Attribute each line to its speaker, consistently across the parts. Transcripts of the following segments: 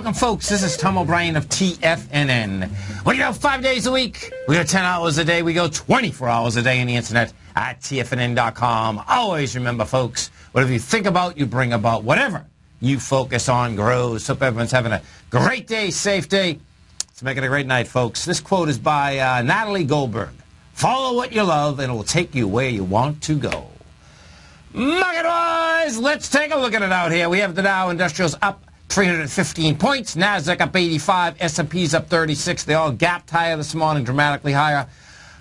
Speaker 1: Welcome, folks. This is Tom O'Brien of TFNN. We go 5 days a week. We go 10 hours a day. We go 24 hours a day on the internet at TFNN.com. Always remember, folks, whatever you think about, you bring about. Whatever you focus on grows. Hope everyone's having a great day, safe day. Let's make it a great night, folks. This quote is by Natalie Goldberg. Follow what you love, and it will take you where you want to go. Market-wise, let's take a look at it out here. We have the Dow Industrials up 315 points. NASDAQ up 85. S&P's up 36. They all gapped higher this morning, dramatically higher.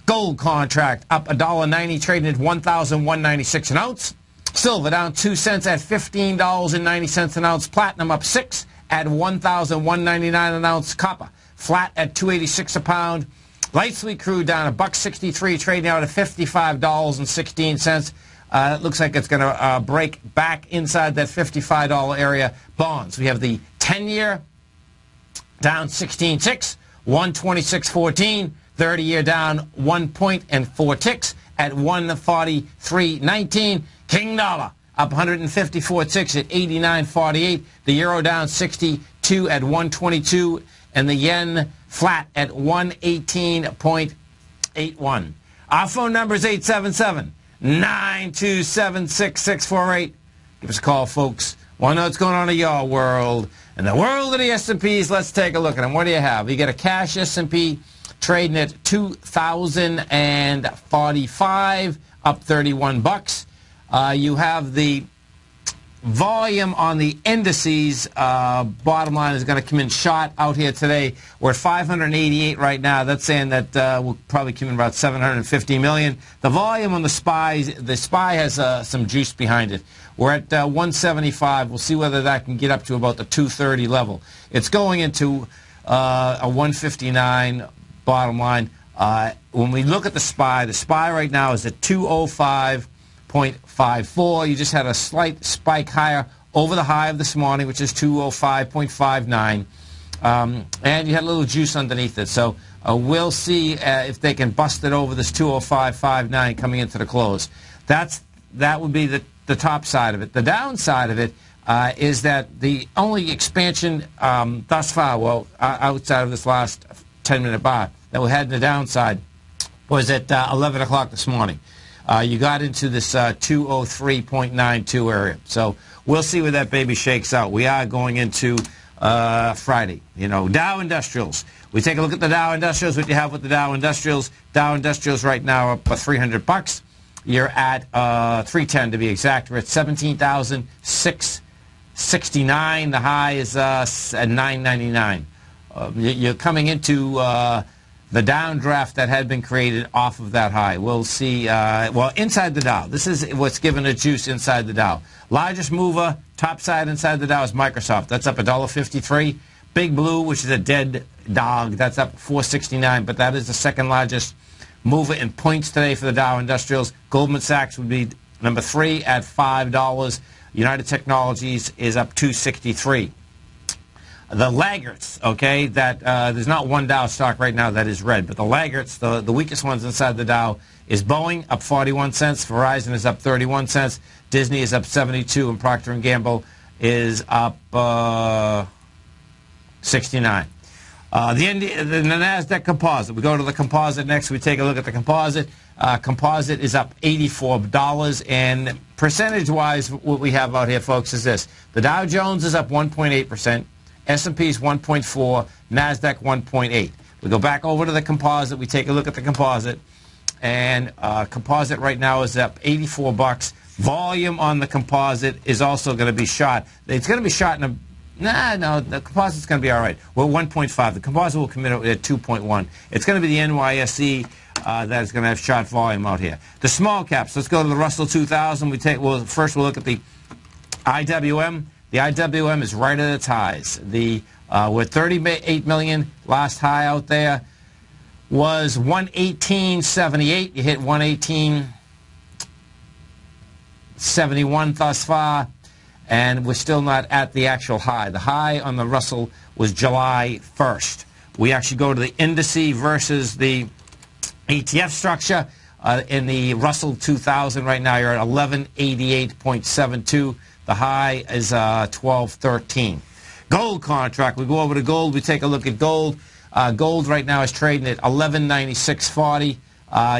Speaker 1: Gold contract up $1.90, trading at $1,196 an ounce. Silver down 2 cents at $15.90 an ounce. Platinum up 6 at $1,199 an ounce. Copper flat at $2.86 a pound. Light sweet crude down $1.63, trading out at $55.16. It looks like it's going to break back inside that $55 area. Bonds, we have the 10-year down 16.6, 126.14. 30-year down 1 point and 4 ticks at 143.19. King dollar up 154.6 at 89.48. The euro down 62 at 122, and the yen flat at 118.81. Our phone number is 877-927-6648. Give us a call, folks. Want to know what's going on in your world. In the world of the S&Ps, let's take a look at them. What do you have? You get a cash S&P trading at $2,045, up 31 bucks. You have the volume on the indices. Bottom line is going to come in short out here today. We're at 588 right now. That's saying that we'll probably come in about 750 million. The volume on the SPY has some juice behind it. We're at 175. We'll see whether that can get up to about the 230 level. It's going into a 159 bottom line. When we look at the SPY right now is at 205.54. You just had a slight spike higher over the high of this morning, which is 205.59. And you had a little juice underneath it. So we'll see if they can bust it over this 205.59 coming into the close. That would be the top side of it. The downside of it is that the only expansion thus far, well, outside of this last 10-minute bar that we had in the downside, was at 11 o'clock this morning. You got into this 203.92 area. So we'll see where that baby shakes out. We are going into Friday. You know, Dow Industrials. We take a look at the Dow Industrials. What you have with the Dow Industrials. Dow Industrials right now are up 300 bucks. You're at 310 to be exact. We're at 17,669. The high is at 999. You're coming into the downdraft that had been created off of that high. We'll see. Well, inside the Dow. This is what's giving a juice inside the Dow. Largest mover, top side inside the Dow is Microsoft. That's up $1.53. Big Blue, which is a dead dog, that's up $4.69. But that is the second largest mover in points today for the Dow Industrials. Goldman Sachs would be number 3 at $5. United Technologies is up $2.63. The laggards, okay, that there's not one Dow stock right now that is red, but the laggards, the weakest ones inside the Dow, is Boeing up 41 cents, Verizon is up 31 cents, Disney is up 72, and Procter & Gamble is up 69. The NASDAQ composite. We go to the composite next. We take a look at the composite. Composite is up $84, and percentage-wise, what we have out here, folks, is this. The Dow Jones is up 1.8%. S&P's 1.4, NASDAQ 1.8. We go back over to the composite. We take a look at the composite, and composite right now is up 84 bucks. Volume on the composite is also going to be shot. It's going to be shot in a... No, the composite's going to be all right. We're 1.5. The composite will come in at 2.1. It's going to be the NYSE that is going to have shot volume out here. The small caps. Let's go to the Russell 2000. First we'll look at the IWM. The IWM is right at its highs. We're 38 million. Last high out there was 118.78. You hit 118.71 thus far, and we're still not at the actual high. The high on the Russell was July 1st. We actually go to the indice versus the ETF structure. In the Russell 2000 right now, you're at 1188.72. The high is 1213. Gold contract. We go over to gold. We take a look at gold. Gold right now is trading at 1196.40.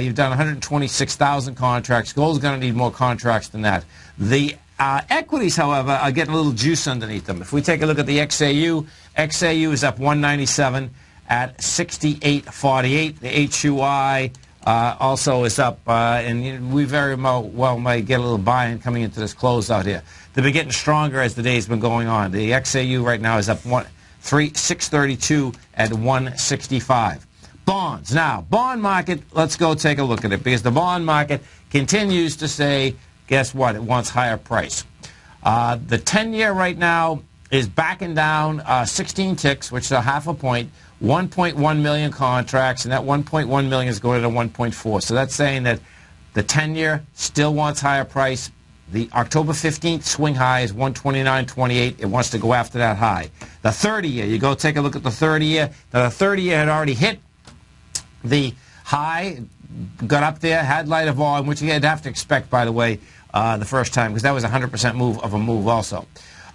Speaker 1: You've done 126,000 contracts. Gold's going to need more contracts than that. The equities, however, are getting a little juice underneath them. If we take a look at the XAU, XAU is up 197 at 68.48. The HUI also is up, and we very well might get a little buy-in coming into this close out here. They've been getting stronger as the day's been going on. The XAU right now is up 632 at 165. Bonds. Now, bond market, let's go take a look at it, because the bond market continues to say, guess what? It wants higher price. The 10-year right now is backing down 16 ticks, which is a half a point, 1.1 million contracts, and that 1.1 million is going to 1.4. So that's saying that the 10-year still wants higher price. The October 15th swing high is 129.28. It wants to go after that high. The 30-year, you go take a look at the 30-year. Now, the 30-year had already hit the high, got up there, had lighter volume, which you'd have to expect, by the way, the first time, because that was a 100% move of a move also.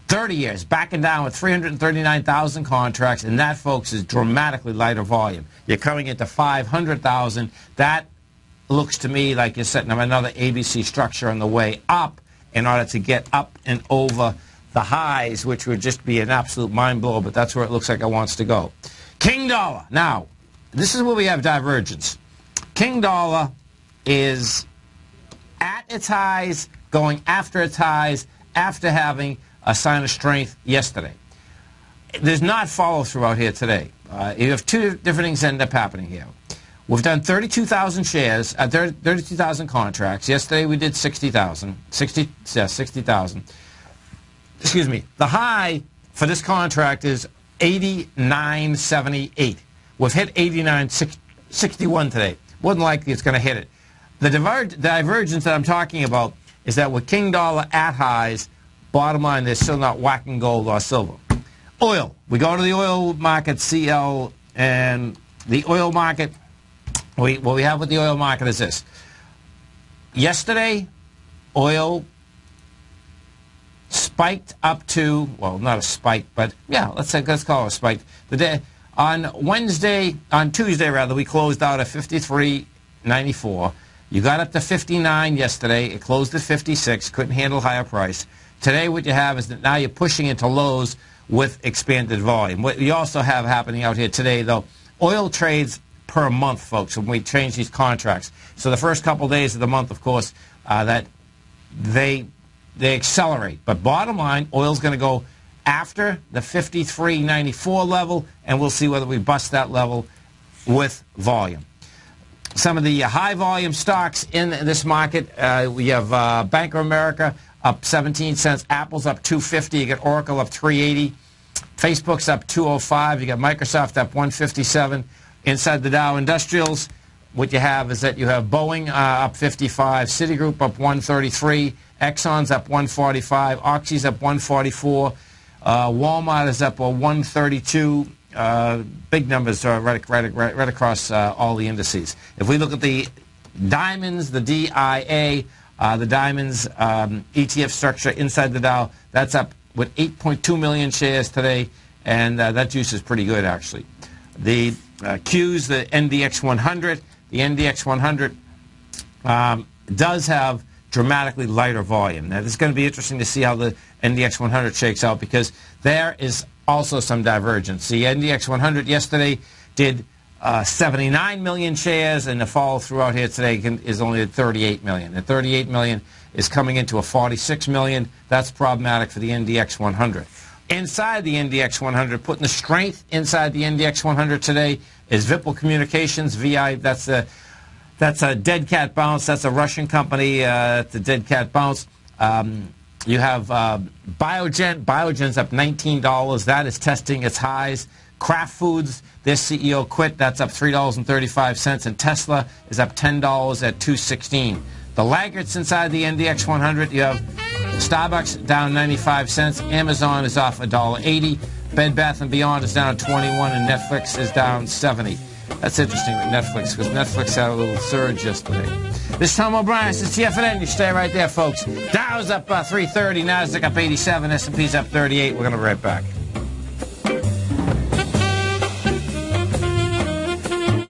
Speaker 1: 30 years, backing down with 339,000 contracts, and that, folks, is dramatically lighter volume. You're coming into 500,000. That looks to me like you're setting up another ABC structure on the way up in order to get up and over the highs, which would just be an absolute mind blower, but that's where it looks like it wants to go. King dollar. Now, this is where we have divergence. King dollar is at its highs, going after its highs, after having a sign of strength yesterday. There's not follow-through out here today. You have two different things that end up happening here. We've done 32,000 shares, 32,000 contracts. Yesterday we did 60,000. 60,000. Excuse me. The high for this contract is 89.78. We've hit 89.61 today. More than likely it's going to hit it. The divergence that I'm talking about is that with King dollar at highs, bottom line, they're still not whacking gold or silver. Oil. We go to the oil market, CL, and the oil market. What we have with the oil market is this. Yesterday, oil spiked up to, well, not a spike, but yeah, let's call it a spike. The day on Tuesday rather, we closed out at 53.94. You got up to 59 yesterday. It closed at 56. Couldn't handle higher price. Today, what you have is that now you're pushing into lows with expanded volume. What you also have happening out here today, though, oil trades per month, folks, when we change these contracts. So the first couple days of the month, of course, that they accelerate. But bottom line, oil's going to go after the 53.94 level, and we'll see whether we bust that level with volume. Some of the high volume stocks in this market, we have Bank of America up 17 cents, Apple's up 250, you got Oracle up 380, Facebook's up 205, you got Microsoft up 157. Inside the Dow Industrials, what you have is that you have Boeing up 55, Citigroup up 133, Exxon's up 145, Oxy's up 144, Walmart is up 132. Big numbers are right across all the indices. If we look at the diamonds, the DIA, the diamonds ETF structure inside the Dow, that's up with 8.2 million shares today, and that juice is pretty good, actually. The Qs, the NDX 100. The NDX 100 does have dramatically lighter volume. Now, this is going to be interesting to see how the NDX 100 shakes out, because there is also some divergence. The NDX 100 yesterday did 79 million shares, and the fall throughout here today is only at 38 million. The 38 million is coming into a 46 million. That's problematic for the NDX 100. Inside the NDX 100, putting the strength inside the NDX 100 today is Vipul Communications, VI. That's a dead cat bounce. That's a Russian company. It's a dead cat bounce. You have Biogen. Biogen's up $19. That is testing its highs. Kraft Foods, their CEO quit. That's up $3.35. And Tesla is up $10 at $2.16. The laggards inside the NDX 100, you have Starbucks down 95 cents. Amazon is off $1.80. Bed Bath & Beyond is down 21, and Netflix is down 70. That's interesting with Netflix, because Netflix had a little surge yesterday. This is Tom O'Brien. This is TFNN. You stay right there, folks. Dow's up 330. Nasdaq up 87. S&P's up 38. We're going to be right back.